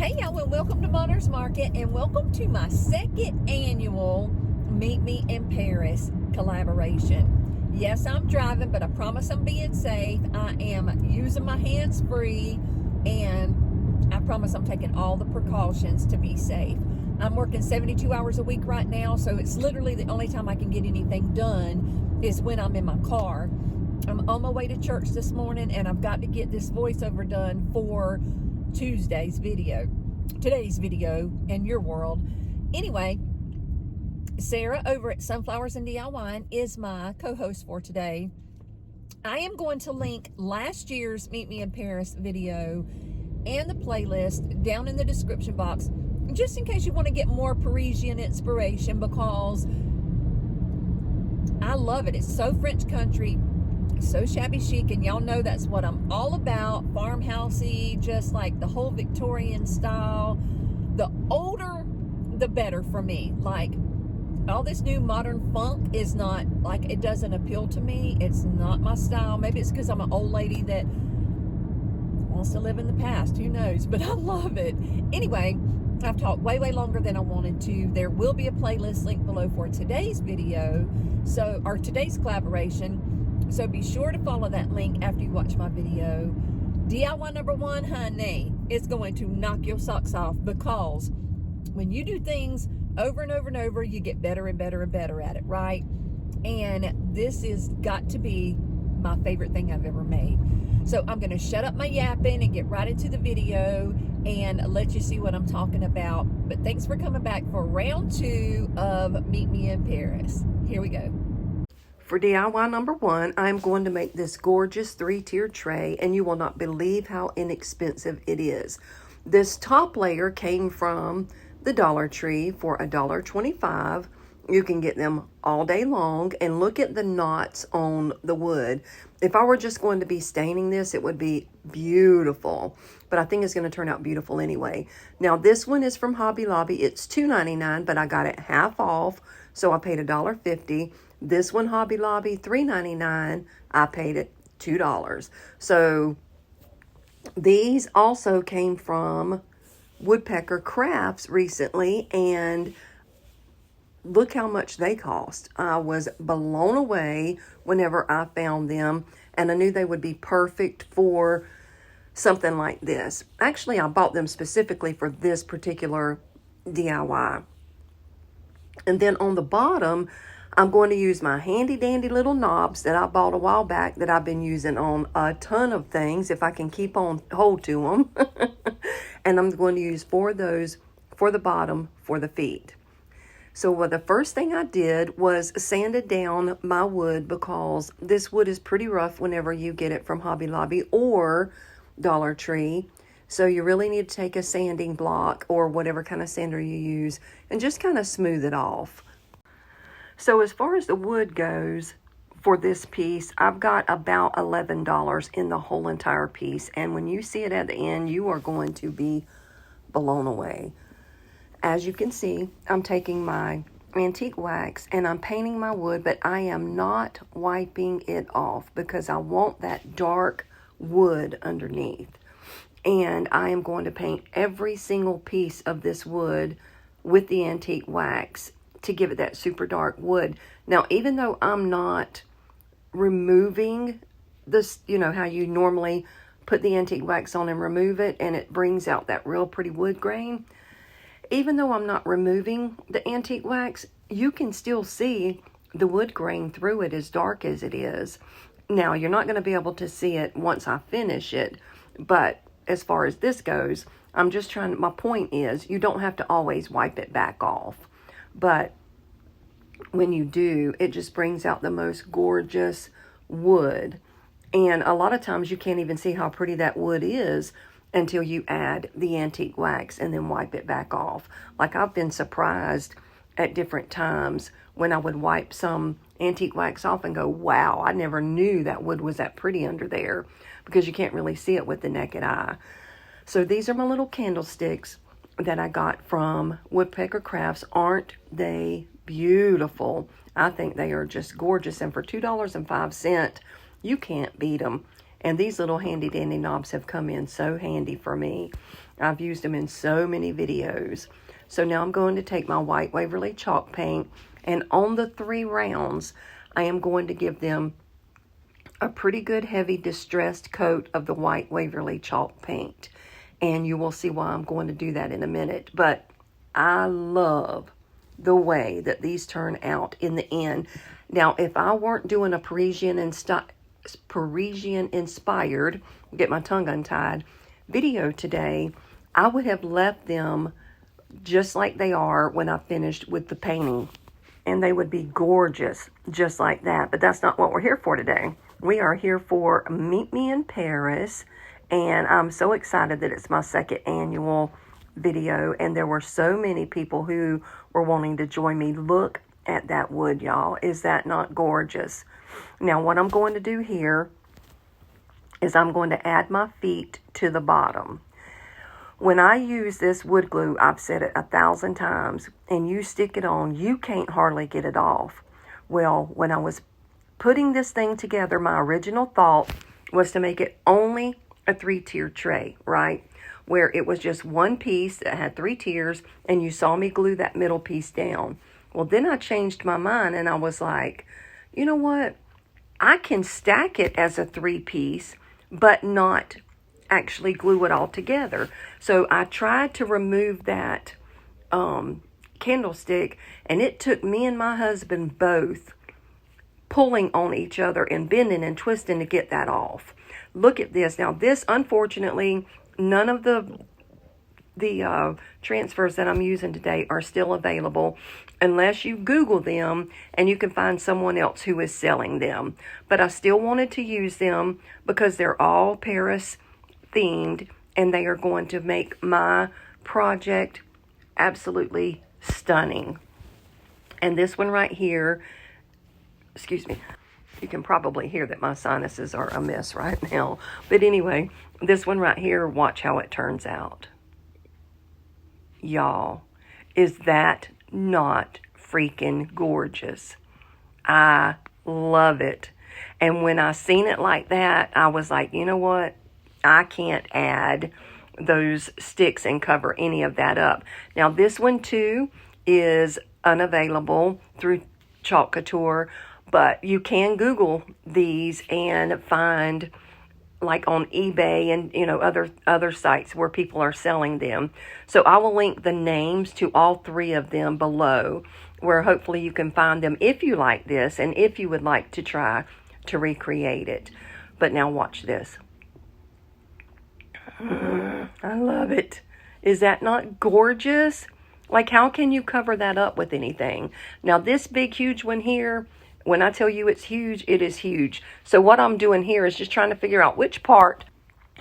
Hey y'all, and welcome to Monter's Market, and welcome to my second annual Meet Me in Paris collaboration. Yes, I'm driving, but I promise I'm being safe. I am using my hands free, and I promise I'm taking all the precautions to be safe. I'm working 72 hours a week right now, so it's literally the only time I can get anything done is when I'm in my car. I'm on my way to church this morning, and I've got to get this voiceover done for today's video in your world. Anyway, Sarah over at Sunflowers and DIY is my co-host for today. I am going to link last year's Meet Me in Paris video and the playlist down in the description box, just in case you want to get more Parisian inspiration, because I love it. It's so French country, so shabby chic, and y'all know that's what I'm all about. Farmhousey, just like the whole Victorian style. The older the better for me. Like, all this new modern funk is not, like, it doesn't appeal to me. It's not my style. Maybe it's because I'm an old lady that wants to live in the past, who knows, but I love it. Anyway, I've talked way longer than I wanted to. There will be a playlist link below for today's video, or today's collaboration. So be sure to follow that link after you watch my video. DIY number one, honey, it's going to knock your socks off, because when you do things over and over and over, you get better and better and better at it, right? And this has got to be my favorite thing I've ever made. So I'm going to shut up my yapping and get right into the video and let you see what I'm talking about. But thanks for coming back for round 2 of Meet Me in Paris. Here we go. For DIY number 1, I'm going to make this gorgeous 3-tier tray, and you will not believe how inexpensive it is. This top layer came from the Dollar Tree for $1.25. You can get them all day long, and look at the knots on the wood. If I were just going to be staining this, it would be beautiful, but I think it's going to turn out beautiful anyway. Now, this one is from Hobby Lobby. It's $2.99, but I got it half off, so I paid $1.50. This one, Hobby Lobby, $3.99. I paid it $2. So these also came from Woodpecker Crafts recently, and look how much they cost. I was blown away whenever I found them, and I knew they would be perfect for something like this. Actually, I bought them specifically for this particular DIY. And then on the bottom, I'm going to use my handy dandy little knobs that I bought a while back that I've been using on a ton of things, if I can keep on hold to them. And I'm going to use 4 of those for the bottom for the feet. So the first thing I did was sanded down my wood, because this wood is pretty rough whenever you get it from Hobby Lobby or Dollar Tree. So you really need to take a sanding block or whatever kind of sander you use and just kind of smooth it off. So as far as the wood goes for this piece, I've got about $11 in the whole entire piece. And when you see it at the end, you are going to be blown away. As you can see, I'm taking my antique wax and I'm painting my wood, but I am not wiping it off because I want that dark wood underneath. And I am going to paint every single piece of this wood with the antique wax to give it that super dark wood. Now, even though I'm not removing this, you know how you normally put the antique wax on and remove it and it brings out that real pretty wood grain, even though I'm not removing the antique wax, you can still see the wood grain through it, as dark as it is. Now, you're not going to be able to see it once I finish it, but as far as this goes, I'm just trying, my point is, you don't have to always wipe it back off. But when you do, it just brings out the most gorgeous wood. And a lot of times you can't even see how pretty that wood is until you add the antique wax and then wipe it back off. Like, I've been surprised at different times when I would wipe some antique wax off and go, wow, I never knew that wood was that pretty under there, because you can't really see it with the naked eye. So these are my little candlesticks that I got from Woodpecker Crafts. Aren't they beautiful? I think they are just gorgeous, and for $2.05, you can't beat them. And these little handy dandy knobs have come in so handy for me. I've used them in so many videos. So now I'm going to take my white Waverly chalk paint, and on the 3 rounds, I am going to give them a pretty good heavy distressed coat of the white Waverly chalk paint. And you will see why I'm going to do that in a minute. But I love the way that these turn out in the end. Now, if I weren't doing a Parisian inspired, get my tongue untied, video today, I would have left them just like they are when I finished with the painting. And they would be gorgeous just like that. But that's not what we're here for today. We are here for Meet Me in Paris. And I'm so excited that it's my 2nd annual video. And there were so many people who were wanting to join me. Look at that wood, y'all. Is that not gorgeous? Now, what I'm going to do here is I'm going to add my feet to the bottom. When I use this wood glue, I've said it 1,000 times, and you stick it on, you can't hardly get it off. Well, when I was putting this thing together, my original thought was to make it only a 3-tier tray, right? Where it was just one piece that had 3 tiers, and you saw me glue that middle piece down. Well, then I changed my mind, and I was like, you know what? I can stack it as a 3-piece, but not actually glue it all together. So I tried to remove that candlestick, and it took me and my husband both pulling on each other and bending and twisting to get that off. Look at this. Now, this, unfortunately, none of the transfers that I'm using today are still available unless you Google them and you can find someone else who is selling them. But I still wanted to use them because they're all Paris themed, and they are going to make my project absolutely stunning. And this one right here, excuse me, you can probably hear that my sinuses are a mess right now. But anyway, this one right here, watch how it turns out. Y'all, is that not freaking gorgeous? I love it. And when I seen it like that, I was like, you know what? I can't add those sticks and cover any of that up. Now, this one too is unavailable through Chalk Couture, but you can Google these and find, like on eBay and, you know, other sites where people are selling them. So I will link the names to all 3 of them below, where hopefully you can find them if you like this and if you would like to try to recreate it. But now watch this. I love it. Is that not gorgeous? Like, how can you cover that up with anything? Now, this big, huge one here, when I tell you it's huge, it is huge. So what I'm doing here is just trying to figure out which part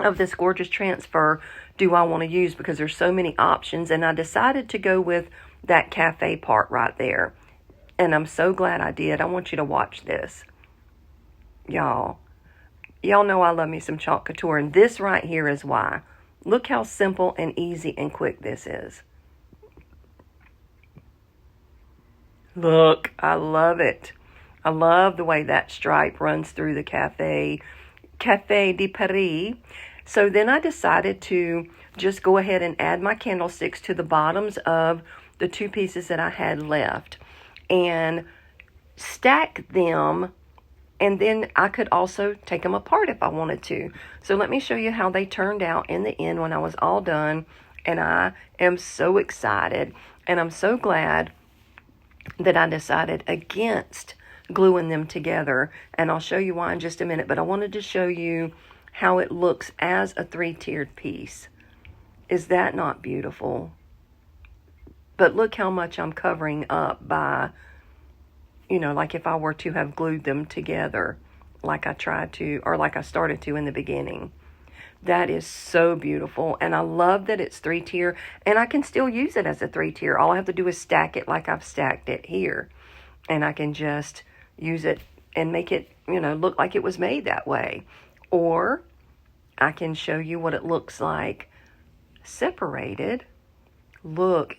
of this gorgeous transfer do I want to use, because there's so many options. And I decided to go with that cafe part right there. And I'm so glad I did. I want you to watch this. Y'all know I love me some Chalk Couture, and this right here is why. Look how simple and easy and quick this is. Look, I love it. I love the way that stripe runs through the Cafe de Paris. So then I decided to just go ahead and add my candlesticks to the bottoms of the 2 pieces that I had left and stack them. And then I could also take them apart if I wanted to. So let me show you how they turned out in the end when I was all done. And I am so excited. And I'm so glad that I decided against gluing them together. And I'll show you why in just a minute. But I wanted to show you how it looks as a 3-tiered piece. Is that not beautiful? But look how much I'm covering up by, you know, like if I were to have glued them together like I tried to, or like I started to in the beginning. That is so beautiful. And I love that it's 3-tier, and I can still use it as a 3-tier. All I have to do is stack it like I've stacked it here. And I can just use it and make it, you know, look like it was made that way. Or I can show you what it looks like separated. Look,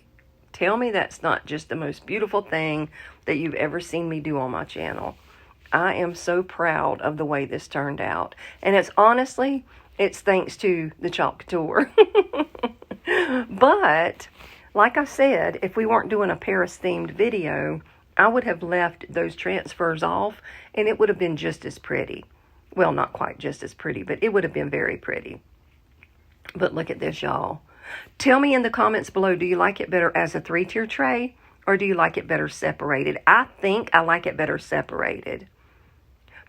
tell me that's not just the most beautiful thing that you've ever seen me do on my channel. I am so proud of the way this turned out. And it's honestly, it's thanks to the chalk tour. But, like I said, if we weren't doing a Paris-themed video, I would have left those transfers off, and it would have been just as pretty. Well, not quite just as pretty, but it would have been very pretty. But look at this, y'all. Tell me in the comments below, do you like it better as a 3-tier tray, or do you like it better separated? I think I like it better separated,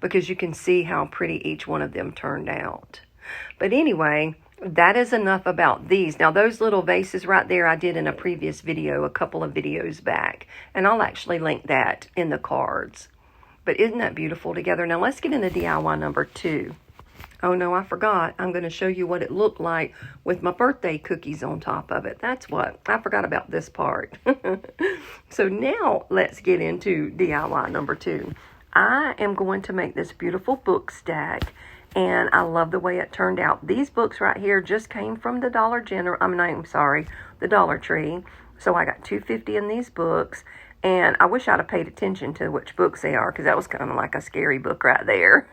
because you can see how pretty each one of them turned out. But anyway, that is enough about these. Now, those little vases right there I did in a previous video, a couple of videos back. And I'll actually link that in the cards. But isn't that beautiful together? Now, let's get into DIY number 2. Oh, no, I forgot. I'm going to show you what it looked like with my birthday cookies on top of it. That's what. I forgot about this part. So now, let's get into DIY number 2. I am going to make this beautiful book stack. And I love the way it turned out. These books right here just came from the Dollar Tree. So I got $2.50 in these books. And I wish I'd have paid attention to which books they are, because that was kind of like a scary book right there.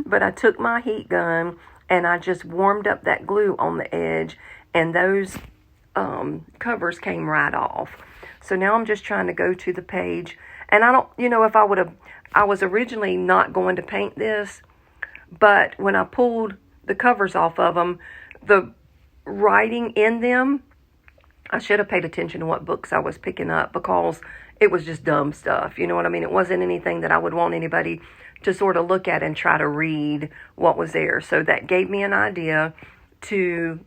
But I took my heat gun and I just warmed up that glue on the edge, and those covers came right off. So now I'm just trying to go to the page. And I don't, if I was originally not going to paint this, but when I pulled the covers off of them, the writing in them, I should have paid attention to what books I was picking up, because it was just dumb stuff. You know what I mean? It wasn't anything that I would want anybody to sort of look at and try to read what was there. So that gave me an idea to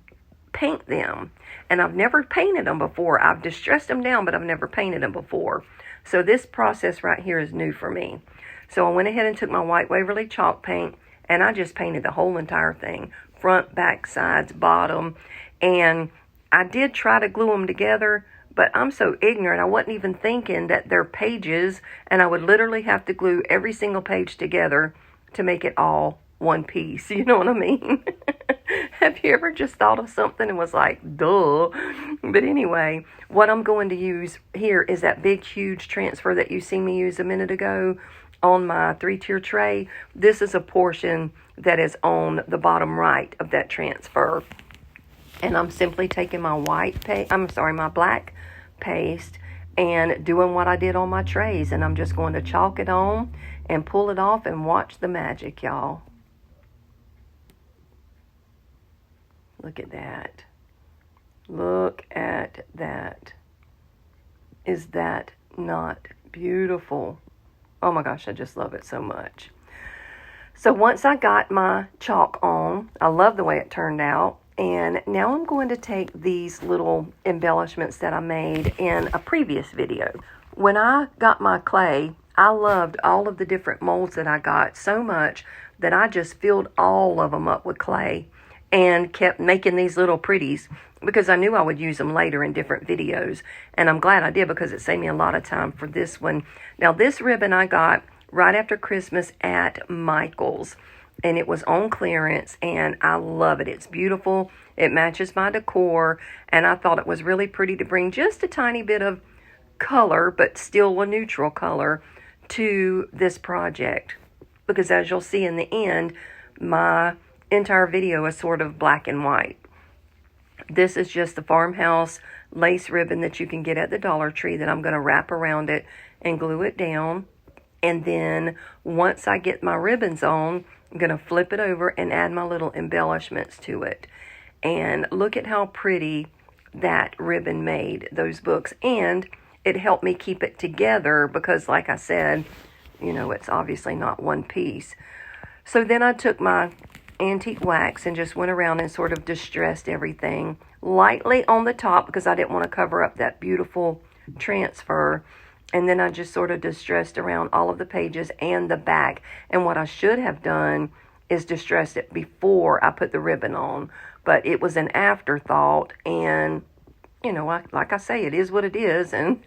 paint them. And I've never painted them before. I've distressed them down, but I've never painted them before. So this process right here is new for me. So I went ahead and took my white Waverly chalk paint, and I just painted the whole entire thing. Front, back, sides, bottom. And I did try to glue them together, but I'm so ignorant. I wasn't even thinking that they're pages, and I would literally have to glue every single page together to make it all one piece. You know what I mean? Have you ever just thought of something and was like, duh? But anyway, what I'm going to use here is that big, huge transfer that you seen me use a minute ago on my 3-tier tray. This is a portion that is on the bottom right of that transfer. And I'm simply taking my my black paste and doing what I did on my trays. And I'm just going to chalk it on and pull it off and watch the magic, y'all. Look at that. Look at that. Is that not beautiful? Oh my gosh, I just love it so much. So once I got my chalk on, I love the way it turned out. And now I'm going to take these little embellishments that I made in a previous video. When I got my clay, I loved all of the different molds that I got so much that I just filled all of them up with clay and kept making these little pretties, because I knew I would use them later in different videos. And I'm glad I did, because it saved me a lot of time for this one. Now, this ribbon I got right after Christmas at Michael's, and it was on clearance, and I love it. It's beautiful. It matches my decor, and I thought it was really pretty to bring just a tiny bit of color, but still a neutral color, to this project. Because as you'll see in the end, my entire video is sort of black and white. This is just the farmhouse lace ribbon that you can get at the Dollar Tree that I'm going to wrap around it and glue it down. And then once I get my ribbons on, I'm going to flip it over and add my little embellishments to it. And look at how pretty that ribbon made those books. And it helped me keep it together because, like I said, it's obviously not one piece. So then I took my antique wax and just went around and sort of distressed everything lightly on the top, because I didn't want to cover up that beautiful transfer. And then I just sort of distressed around all of the pages and the back. And what I should have done is distress it before I put the ribbon on. But it was an afterthought. And, like I say, it is what it is. And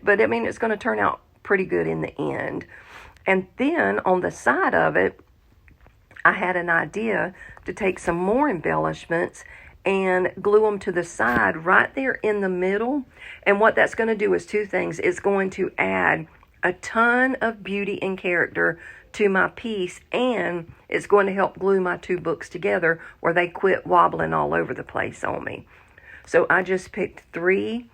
but, it's going to turn out pretty good in the end. And then on the side of it, I had an idea to take some more embellishments and glue them to the side right there in the middle. And what that's going to do is two things. It's going to add a ton of beauty and character to my piece, and it's going to help glue my two books together where they quit wobbling all over the place on me. So I just picked 3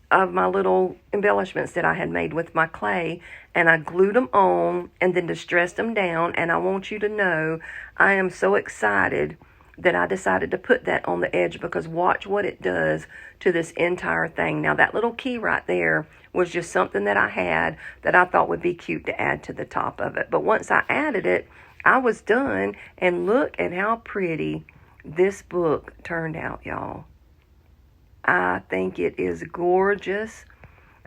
of my little embellishments that I had made with my clay, and I glued them on and then distressed them down. And I want you to know I am so excited that I decided to put that on the edge, because watch what it does to this entire thing. Now that little key right there was just something that I had that I thought would be cute to add to the top of it. But once I added it, I was done, and look at how pretty this book turned out, y'all. I think it is gorgeous.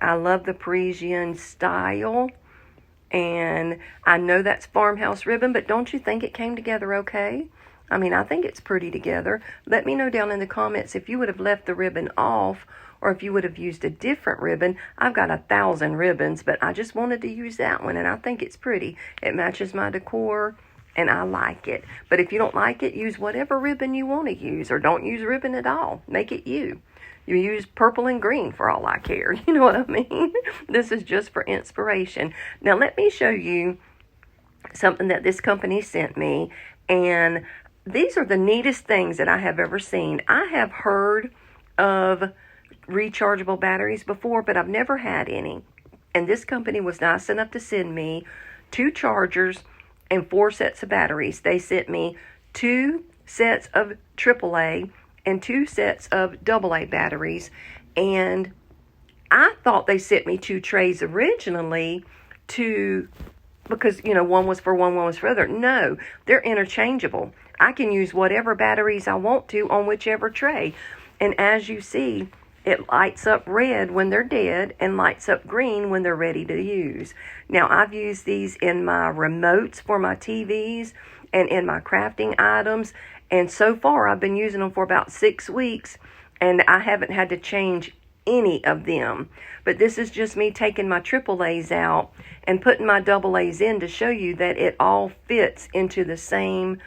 I love the Parisian style, and I know that's farmhouse ribbon, but don't you think it came together okay? I mean, I think it's pretty together. Let me know down in the comments if you would have left the ribbon off or if you would have used a different ribbon. I've got 1,000 ribbons, but I just wanted to use that one, and I think it's pretty. It matches my decor, and I like it. But if you don't like it, use whatever ribbon you want to use, or don't use ribbon at all. Make it you. You use purple and green for all I care. You know what I mean? This is just for inspiration. Now, let me show you something that this company sent me, and these are the neatest things that I have ever seen. I have heard of rechargeable batteries before, but I've never had any. And this company was nice enough to send me 2 chargers and 4 sets of batteries. They sent me 2 sets of AAA and 2 sets of AA batteries. And I thought they sent me 2 trays originally because, one was for one was for other. No, they're interchangeable. I can use whatever batteries I want to on whichever tray. And as you see, it lights up red when they're dead and lights up green when they're ready to use. Now, I've used these in my remotes for my TVs and in my crafting items. And so far, I've been using them for about 6 weeks, and I haven't had to change any of them. But this is just me taking my AAAs out and putting my AAs in to show you that it all fits into the same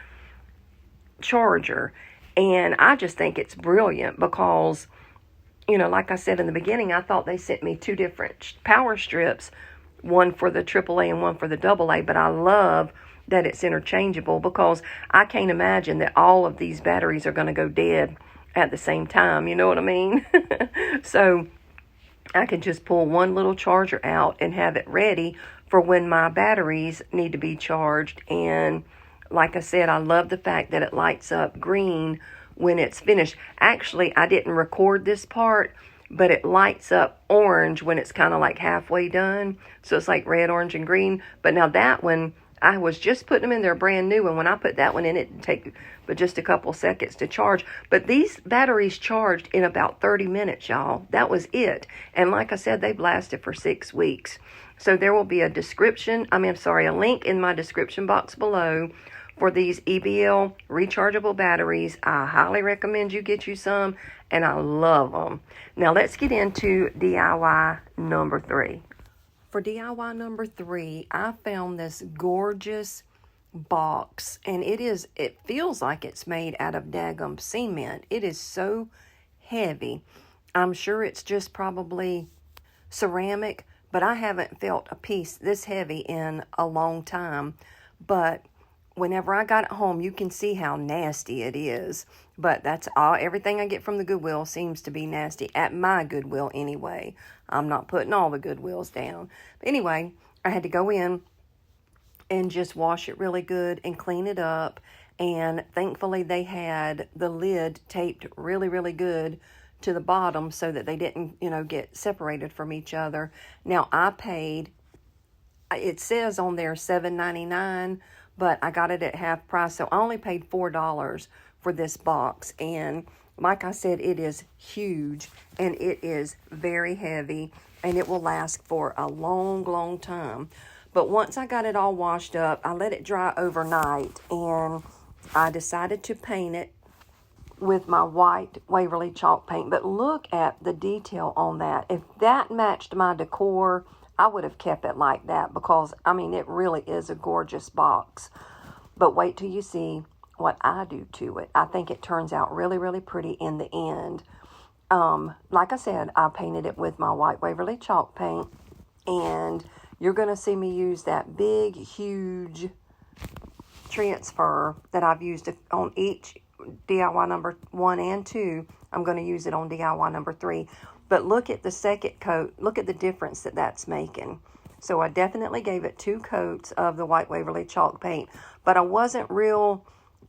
charger. And I just think it's brilliant because, like I said in the beginning, I thought they sent me 2 different power strips, one for the AAA and one for the AA, but I love that it's interchangeable, because I can't imagine that all of these batteries are going to go dead at the same time. You know what I mean? So I can just pull one little charger out and have it ready for when my batteries need to be charged. And like I said, I love the fact that it lights up green when it's finished. Actually, I didn't record this part, but it lights up orange when it's kind of like halfway done. So it's like red, orange, and green. But now that one, I was just putting them in there brand new, and when I put that one in, it didn't take but just a couple seconds to charge. But these batteries charged in about 30 minutes, y'all. That was it. And like I said, they've lasted for 6 weeks. So there will be a link in my description box below for these EBL rechargeable batteries. I highly recommend you get you some, and I love them. Now let's get into DIY number 3. For DIY number 3, I found this gorgeous box, and it feels like it's made out of daggum cement. It is so heavy. I'm sure it's just probably ceramic, but I haven't felt a piece this heavy in a long time. But whenever I got it home, you can see how nasty it is. But that's all. Everything I get from the Goodwill seems to be nasty. At my Goodwill anyway. I'm not putting all the Goodwills down. But anyway, I had to go in and just wash it really good and clean it up. And thankfully they had the lid taped really, really good to the bottom so that they didn't, get separated from each other. Now I paid, it says on there $7.99, but I got it at half price. So I only paid $4 for this box. And like I said, it is huge and it is very heavy, and it will last for a long, long time. But once I got it all washed up, I let it dry overnight, and I decided to paint it with my white Waverly chalk paint. But look at the detail on that. If that matched my decor, I would have kept it like that, because, it really is a gorgeous box. But wait till you see what I do to it. I think it turns out really, really pretty in the end. Like I said, I painted it with my white Waverly chalk paint, and you're going to see me use that big, huge transfer that I've used on each DIY number 1 and 2. I'm going to use it on DIY number 3. But look at the second coat. Look at the difference that that's making. So I definitely gave it 2 coats of the White Waverly chalk paint. But I wasn't real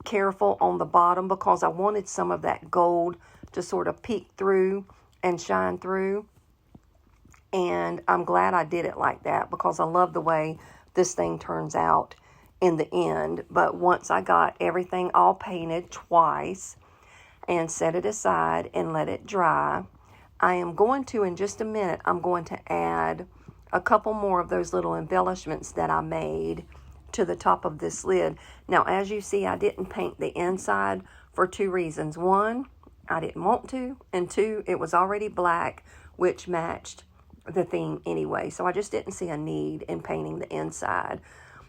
careful on the bottom because I wanted some of that gold to sort of peek through and shine through. And I'm glad I did it like that because I love the way this thing turns out in the end. But once I got everything all painted twice and set it aside and let it dry, I am going to, in just a minute, I'm going to add a couple more of those little embellishments that I made to the top of this lid. Now, as you see, I didn't paint the inside for 2 reasons. 1, I didn't want to, and 2, it was already black, which matched the theme anyway. So I just didn't see a need in painting the inside.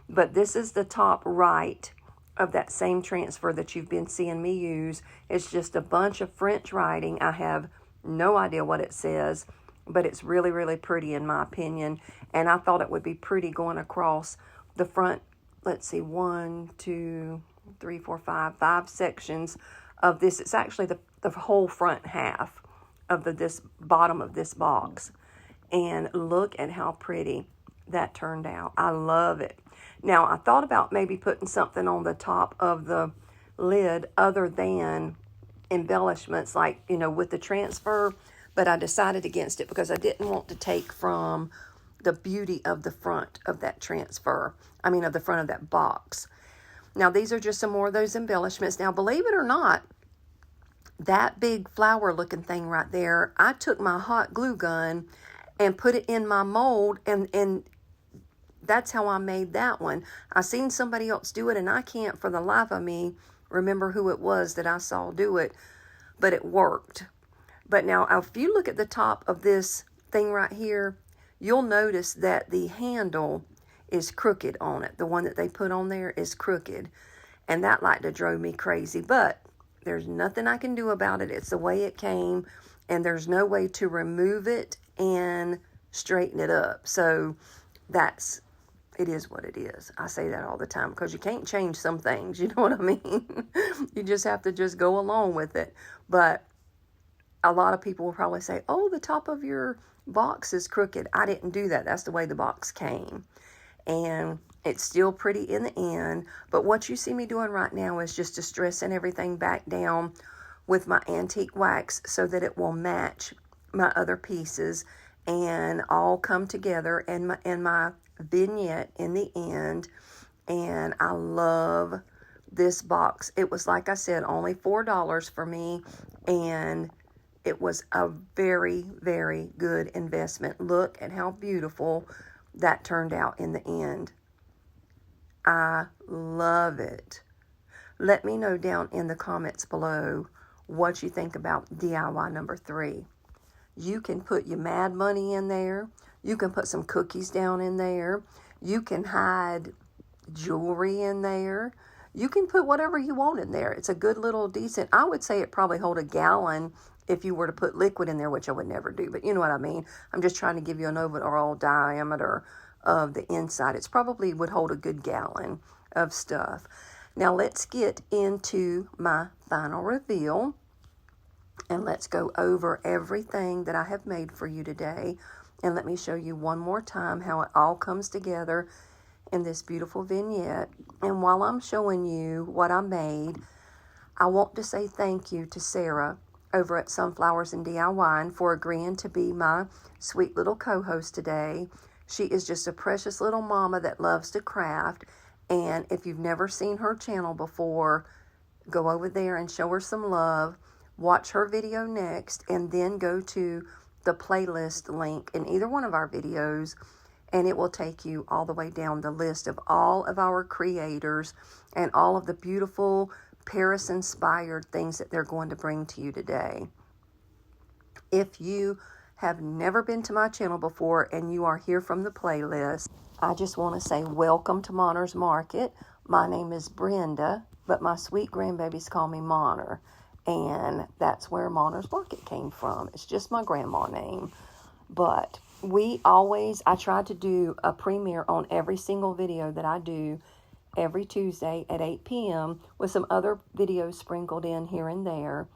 But this is the top right of that same transfer that you've been seeing me use. It's just a bunch of French writing. I have no idea what it says, but it's really, really pretty in my opinion. And I thought it would be pretty going across the front, let's see, 1, 2, 3, 4, 5 sections of this. It's actually the whole front half of this bottom of this box. And look at how pretty that turned out. I love it. Now, I thought about maybe putting something on the top of the lid other than embellishments, like, you know, with the transfer, but I decided against it because I didn't want to take from the beauty of the front of that transfer. I mean, of the front of that box. Now, these are just some more of those embellishments. Now, believe it or not, that big flower looking thing right there, I took my hot glue gun and put it in my mold, and that's how I made that one. I seen somebody else do it, and I can't for the life of me remember who it was that I saw do it, but it worked. But now, if you look at the top of this thing right here, you'll notice that the handle is crooked on it. The one that they put on there is crooked, and that like to drove me crazy, but there's nothing I can do about it. It's the way it came, and there's no way to remove it and straighten it up. So it is what it is. I say that all the time because you can't change some things. You know what I mean? You just have to just go along with it. But a lot of people will probably say, oh, the top of your box is crooked. I didn't do that. That's the way the box came. And it's still pretty in the end. But what you see me doing right now is just distressing everything back down with my antique wax so that it will match my other pieces and all come together and my vignette in the end. And I love this box. It was, like I said, only $4 for me, and it was a very, very good investment. Look at how beautiful that turned out in the end. I love it. Let me know down in the comments below what you think about DIY number 3. You can put your Mad Money in there. You can put some cookies down in there. You can hide jewelry in there. You can put whatever you want in there. It's a good little decent, I would say it probably hold a gallon if you were to put liquid in there, which I would never do, but you know what I mean. I'm just trying to give you an overall diameter of the inside. It's probably would hold a good gallon of stuff. Now let's get into my final reveal, and let's go over everything that I have made for you today. And let me show you one more time how it all comes together in this beautiful vignette. And while I'm showing you what I made, I want to say thank you to Sarah over at Sunflowers and DIY for agreeing to be my sweet little co-host today. She is just a precious little mama that loves to craft. And if you've never seen her channel before, go over there and show her some love. Watch her video next, and then go to the playlist link in either one of our videos, and it will take you all the way down the list of all of our creators and all of the beautiful Paris-inspired things that they're going to bring to you today. If you have never been to my channel before and you are here from the playlist, I just want to say welcome to Monner's Market. My name is Brenda, but my sweet grandbabies call me Monner. And that's where Monner's Market came from. It's just my grandma name. But I try to do a premiere on every single video that I do every Tuesday at 8 p.m. with some other videos sprinkled in here and there.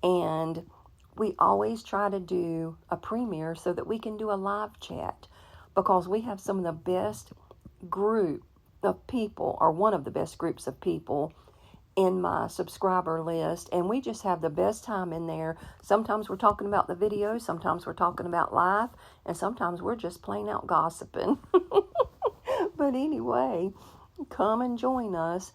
And we always try to do a premiere so that we can do a live chat, because we have some of the best group of people, or one of the best groups of people in my subscriber list, and we just have the best time in there. Sometimes we're talking about the videos, sometimes we're talking about life, and sometimes we're just plain out gossiping. But anyway, come and join us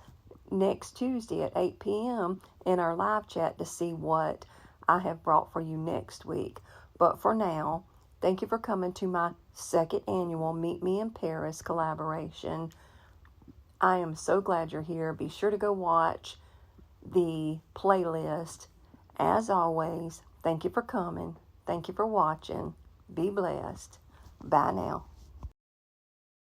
next Tuesday at 8 p.m. in our live chat to see what I have brought for you next week. But for now, thank you for coming to my second annual Meet Me in Paris collaboration. I am so glad you're here. Be sure to go watch the playlist. As always, thank you for coming. Thank you for watching. Be blessed. Bye now.